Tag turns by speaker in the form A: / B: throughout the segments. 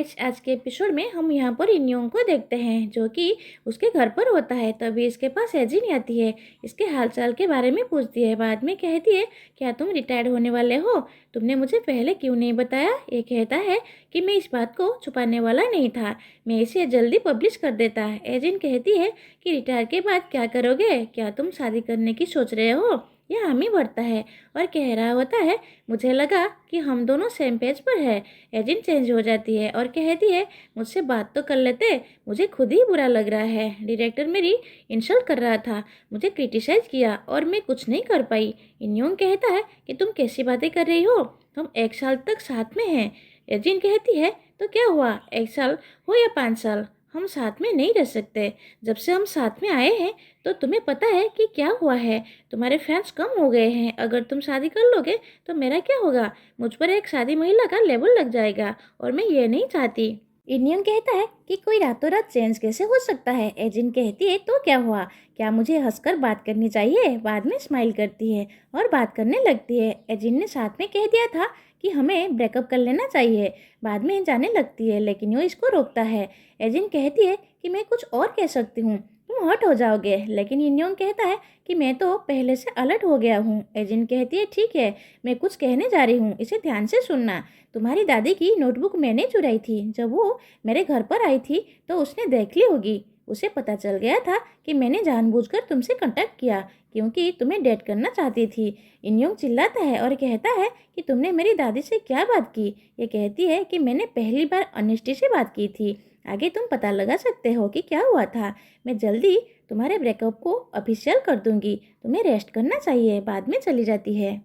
A: Guys, आज के episode में हम यहाँ पर इन्योंग को देखते हैं जो कि उसके घर पर होता है। तभी इसके पास एजिन आती है, इसके हालचाल के बारे में पूछती है। बाद में कहती है, क्या तुम रिटायर्ड होने वाले हो? तुमने मुझे पहले क्यों नहीं बताया? ये कहता है कि मैं इस बात को छुपाने वाला नहीं था, मैं इसे जल्दी पब्लिश कर देता। एजिन कहती है कि रिटायर के बाद क्या करोगे? क्या तुम शादी करने की सोच रहे हो? यह हामी भरता है और कह रहा होता है, मुझे लगा कि हम दोनों सेम पेज पर है। एजिन चेंज हो जाती है और कहती है, मुझसे बात तो कर लेते, मुझे खुद ही बुरा लग रहा है। डायरेक्टर मेरी इंसल्ट कर रहा था, मुझे क्रिटिसाइज किया और मैं कुछ नहीं कर पाई। इन्योंग कहता है कि तुम कैसी बातें कर रही हो, हम 1 साल तक साथ में हैं। एजिन कहती है, तो क्या हुआ, 1 साल हो या 5 साल, हम साथ में नहीं रह सकते। जब से हम साथ में आए हैं तो तुम्हें पता है कि क्या हुआ है, तुम्हारे फैंस कम हो गए हैं। अगर तुम शादी कर लोगे तो मेरा क्या होगा? मुझ पर एक शादी महिला का लेबल लग जाएगा और मैं ये नहीं चाहती। इन्योंग कहता है कि कोई रातों रात चेंज कैसे हो सकता है? एजिन कहती है, तो क्या हुआ, क्या मुझे हंसकर बात करनी चाहिए? बाद में स्माइल करती है और बात करने लगती है। एजिन ने साथ में कह दिया था कि हमें ब्रेकअप कर लेना चाहिए। बाद में जाने लगती है लेकिन वो इसको रोकता है। एजिन कहती है कि मैं कुछ और कह सकती हूँ, तुम हर्ट हो जाओगे। लेकिन इन्योंग कहता है कि मैं तो पहले से अलर्ट हो गया हूँ। एजिन कहती है, ठीक है, मैं कुछ कहने जा रही हूँ, इसे ध्यान से सुनना। तुम्हारी दादी की नोटबुक मैंने चुराई थी, जब वो मेरे घर पर आई थी तो उसने देख ली होगी। उसे पता चल गया था कि मैंने जानबूझकर तुमसे कांटेक्ट किया क्योंकि तुम्हें डेट करना चाहती थी। इन्योंग चिल्लाता है और कहता है कि तुमने मेरी दादी से क्या बात की? ये कहती है कि मैंने पहली बार ऑनेस्टी से बात की थी, आगे तुम पता लगा सकते हो कि क्या हुआ था। मैं जल्दी तुम्हारे ब्रेकअप को ऑफिशियल कर दूंगी, तुम्हें रेस्ट करना चाहिए। बाद में चली जाती है।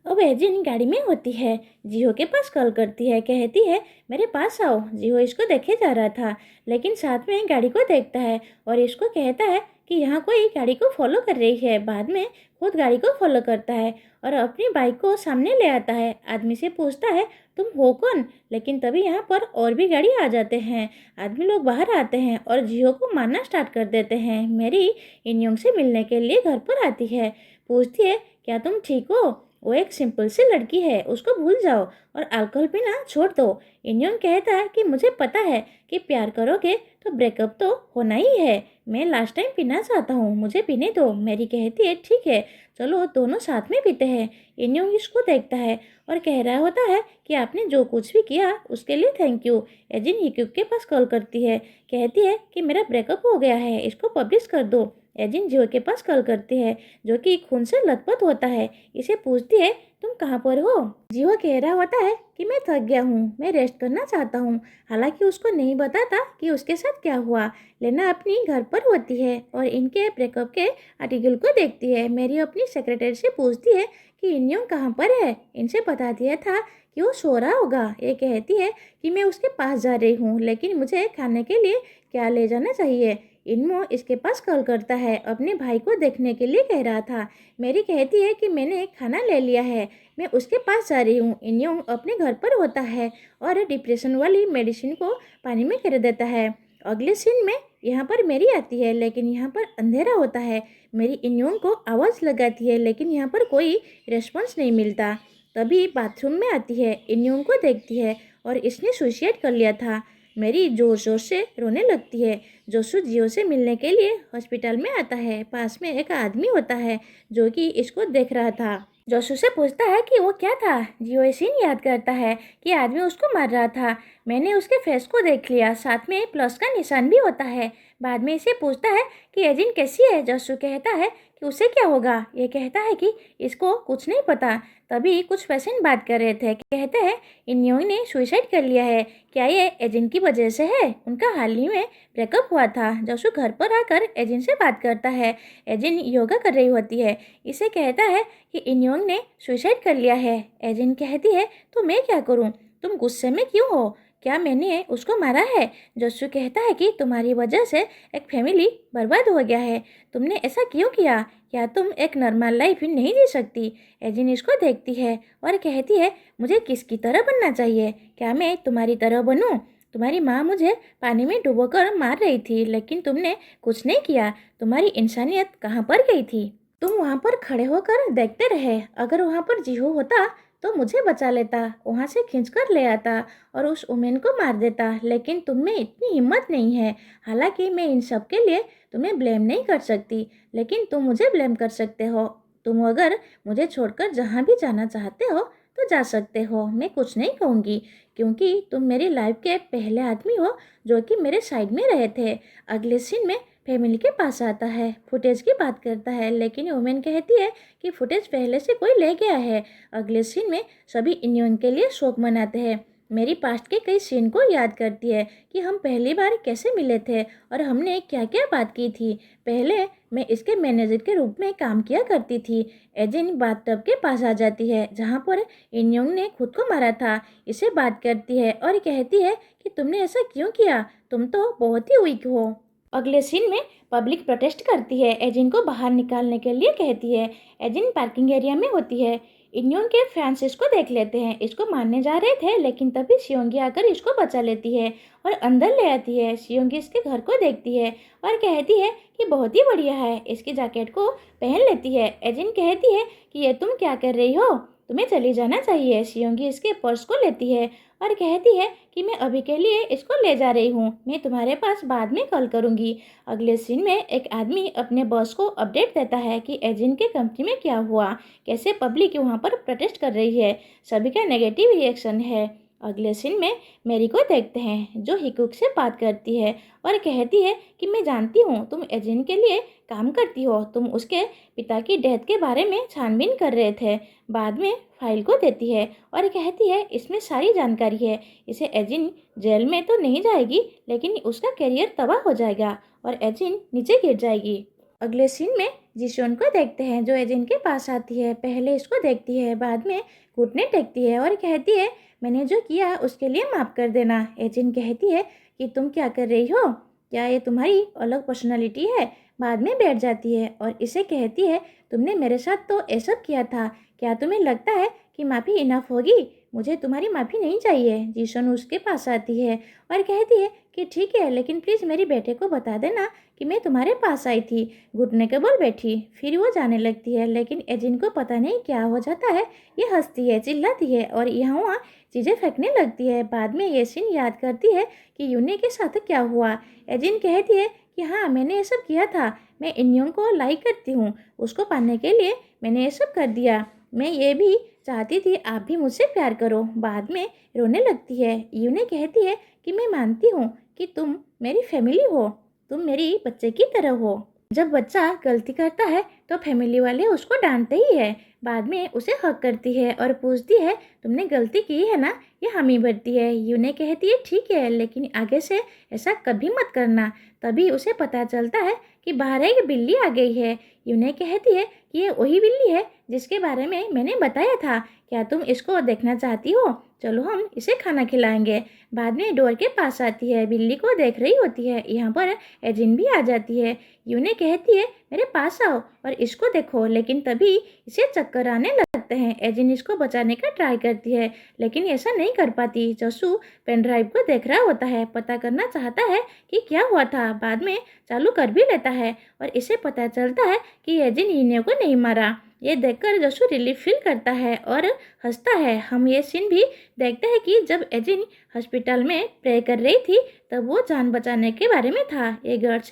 A: अब एजिन गाड़ी में होती है, जिहो के पास कॉल करती है, कहती है, मेरे पास आओ। जिहो इसको देखे जा रहा था लेकिन साथ में गाड़ी को देखता है और इसको कहता है कि यहाँ कोई गाड़ी को फॉलो कर रही है। बाद में खुद गाड़ी को फॉलो करता है और अपनी बाइक को सामने ले आता है। आदमी से पूछता है, तुम हो कौन? लेकिन तभी यहाँ पर और भी गाड़ी आ जाते हैं। आदमी लोग बाहर आते हैं और जिहो को मारना स्टार्ट कर देते हैं। मैरी इन्योंग से मिलने के लिए घर पर आती है, पूछती है, क्या तुम ठीक हो? वो एक सिंपल सी लड़की है, उसको भूल जाओ और अल्कोहल पीना छोड़ दो। इन्योंग कहता है कि मुझे पता है कि प्यार करोगे तो ब्रेकअप तो होना ही है, मैं लास्ट टाइम पीना चाहता हूँ, मुझे पीने दो। मैरी कहती है, ठीक है, चलो दोनों साथ में पीते हैं। इन्योंग इसको देखता है और कह रहा होता है कि आपने जो कुछ भी किया उसके लिए थैंक यू। एजिन हिक्यूक के पास कॉल करती है, कहती है कि मेरा ब्रेकअप हो गया है, इसको पब्लिश कर दो। एजिन जियो के पास कॉल करती है जो कि खून से लथपथ होता है, इसे पूछती है, तुम कहाँ पर हो? जियो कह रहा होता है कि मैं थक गया हूँ, मैं रेस्ट करना चाहता हूँ। हालांकि उसको नहीं बताता कि उसके साथ क्या हुआ। लेना अपनी घर पर होती है और इनके ब्रेकअप के आर्टिकल को देखती है। मेरी अपनी सेक्रेटरी से पूछती है कि इन्योंग कहाँ पर है, इनसे बता दिया था कि वो सो रहा होगा। ये कहती है कि मैं उसके पास जा रही हूँ लेकिन मुझे खाने के लिए क्या ले जाना चाहिए। इन्मो इसके पास कॉल करता है, अपने भाई को देखने के लिए कह रहा था। मेरी कहती है कि मैंने खाना ले लिया है, मैं उसके पास जा रही हूँ। इन्योंग अपने घर पर होता है और डिप्रेशन वाली मेडिसिन को पानी में कर देता है। अगले सीन में यहाँ पर मेरी आती है लेकिन यहाँ पर अंधेरा होता है। मेरी इन्योंग को आवाज़ लगाती है लेकिन यहाँ पर कोई रिस्पॉन्स नहीं मिलता। तभी बाथरूम में आती है, इन्योंग को देखती है और इसने सुसाइड कर लिया था। मेरी जोर जोर से रोने लगती है। जोसू जियो से मिलने के लिए हॉस्पिटल में आता है, पास में एक आदमी होता है जो कि इसको देख रहा था। जोसू से पूछता है कि वो क्या था। जियो सीन याद करता है कि आदमी उसको मार रहा था, मैंने उसके फेस को देख लिया, साथ में प्लस का निशान भी होता है। बाद में इसे पूछता है कि एजिन कैसी है। जोसू कहता है कि उसे क्या होगा। ये कहता है कि इसको कुछ नहीं पता। तभी कुछ पेशेंट बात कर रहे थे, कहते हैं इन्योंग ने सुसाइड कर लिया है, क्या ये एजिन की वजह से है? उनका हाल ही में ब्रेकअप हुआ था। जोसू घर पर आकर एजिन से बात करता है। एजिन योगा कर रही होती है, इसे कहता है कि इन्योंग ने सुसाइड कर लिया है। एजिन कहती है, तो मैं क्या करूं? तुम गुस्से में क्यों हो? क्या मैंने उसको मारा है? जोसू कहता है कि तुम्हारी वजह से एक फैमिली बर्बाद हो गया है, तुमने ऐसा क्यों किया? क्या तुम एक नॉर्मल लाइफ नहीं जी सकती? एजिन इसको देखती है और कहती है, मुझे किसकी तरह बनना चाहिए? क्या मैं तुम्हारी तरह बनूं? तुम्हारी माँ मुझे पानी में डुबोकर मार रही थी लेकिन तुमने कुछ नहीं किया, तुम्हारी इंसानियत कहाँ पर गई थी? तुम वहाँ पर खड़े होकर देखते रहे। अगर वहाँ पर जिहो होता तो मुझे बचा लेता, वहाँ से खींच कर ले आता और उस वुमेन को मार देता, लेकिन तुम में इतनी हिम्मत नहीं है। हालांकि मैं इन सब के लिए तुम्हें ब्लेम नहीं कर सकती, लेकिन तुम मुझे ब्लेम कर सकते हो। तुम अगर मुझे छोड़कर जहाँ भी जाना चाहते हो तो जा सकते हो, मैं कुछ नहीं कहूँगी, क्योंकि तुम मेरी लाइफ के पहले आदमी हो जो कि मेरे साइड में रहे थे। अगले सीन में फैमिली के पास आता है, फुटेज की बात करता है, लेकिन वुमेन कहती है कि फुटेज पहले से कोई ले गया है। अगले सीन में सभी इन्योन के लिए शोक मनाते हैं। मेरी पास्ट के कई सीन को याद करती है कि हम पहली बार कैसे मिले थे और हमने क्या क्या बात की थी। पहले मैं इसके मैनेजर के रूप में काम किया करती थी। एजिन बाथटब के पास आ जाती है जहाँ पर इन्योंग ने खुद को मारा था। इसे बात करती है और कहती है कि तुमने ऐसा क्यों किया, तुम तो बहुत ही वीक हो। अगले सीन में पब्लिक प्रोटेस्ट करती है, एजिन को बाहर निकालने के लिए कहती है। एजिन पार्किंग एरिया में होती है। इन्योन के फैंस इसको देख लेते हैं, इसको मारने जा रहे थे, लेकिन तभी सियोंगी आकर इसको बचा लेती है और अंदर ले आती है। सियोंगी इसके घर को देखती है और कहती है कि बहुत ही बढ़िया है, इसकी जैकेट को पहन लेती है। एजिन कहती है कि ये तुम क्या कर रही हो, तुम्हें चली जाना चाहिए। सियोंगी इसके पर्स को लेती है और कहती है कि मैं अभी के लिए इसको ले जा रही हूँ, मैं तुम्हारे पास बाद में कॉल करूँगी। अगले सीन में एक आदमी अपने बॉस को अपडेट देता है कि एजिन के कंपनी में क्या हुआ, कैसे पब्लिक वहाँ पर प्रोटेस्ट कर रही है, सभी का नेगेटिव रिएक्शन है। अगले सीन में मैरी को देखते हैं जो हिकुक से बात करती है और कहती है कि मैं जानती हूँ तुम एजिन के लिए काम करती हो, तुम उसके पिता की डेथ के बारे में छानबीन कर रहे थे। बाद में फाइल को देती है और कहती है इसमें सारी जानकारी है, इसे एजिन जेल में तो नहीं जाएगी, लेकिन उसका करियर तबाह हो जाएगा और एजिन नीचे गिर जाएगी। अगले सीन में जिशोन को देखते हैं जो एजिन के पास आती है। पहले इसको देखती है, बाद में घुटने टेकती है और कहती है मैंने जो किया उसके लिए माफ़ कर देना। एजिन कहती है कि तुम क्या कर रही हो, क्या ये तुम्हारी अलग पर्सनालिटी है। बाद में बैठ जाती है और इसे कहती है तुमने मेरे साथ तो ऐसा किया था, क्या तुम्हें लगता है कि माफ़ी इनफ होगी, मुझे तुम्हारी माफ़ी नहीं चाहिए। जीशन उसके पास आती है और कहती है कि ठीक है, लेकिन प्लीज़ मेरे बेटे को बता देना कि मैं तुम्हारे पास आई थी। घुटने के बल बैठी, फिर वो जाने लगती है, लेकिन एजिन को पता नहीं क्या हो जाता है। ये हंसती है, चिल्लाती है और यहाँ वहाँ चीज़ें फेंकने लगती है। बाद में ये सीन याद करती है कि यूने के साथ क्या हुआ। एजिन कहती है कि हाँ मैंने ये सब किया था, मैं इन्यों को लाइक करती हूँ, उसको पाने के लिए मैंने ये सब कर दिया, मैं ये भी चाहती थी आप भी मुझसे प्यार करो। बाद में रोने लगती है। यूने कहती है कि मैं मानती हूँ कि तुम मेरी फैमिली हो, तुम मेरी बच्चे की तरह हो। जब बच्चा गलती करता है तो फैमिली वाले उसको डांटते ही है। बाद में उसे हक करती है और पूछती है तुमने गलती की है ना, ये हामी भरती है। यूने कहती है ठीक है, लेकिन आगे से ऐसा कभी मत करना। तभी उसे पता चलता है कि बाहर एक बिल्ली आ गई है। यूने कहती है कि ये वही बिल्ली है जिसके बारे में मैंने बताया था, क्या तुम इसको देखना चाहती हो, चलो हम इसे खाना खिलाएंगे। बाद में डोर के पास आती है, बिल्ली को देख रही होती है। यहाँ पर एजिन भी आ जाती है। यूने कहती है मेरे पास आओ और इसको देखो, लेकिन तभी इसे चक्कर आने लगते हैं। एजिन इसको बचाने का ट्राई करती है, लेकिन ऐसा नहीं कर पाती। जसू पेन ड्राइव को देख रहा होता है, पता करना चाहता है कि क्या हुआ था। बाद में चालू कर भी लेता है और इसे पता चलता है कि एजिन यूने को नहीं मारा। ये देखकर जसू रिलीफ फील करता है और हंसता है। हम ये सीन भी देखते हैं कि जब एजिन हॉस्पिटल में प्रे कर रही थी तब वो जान बचाने के बारे में था। ये गर्ड से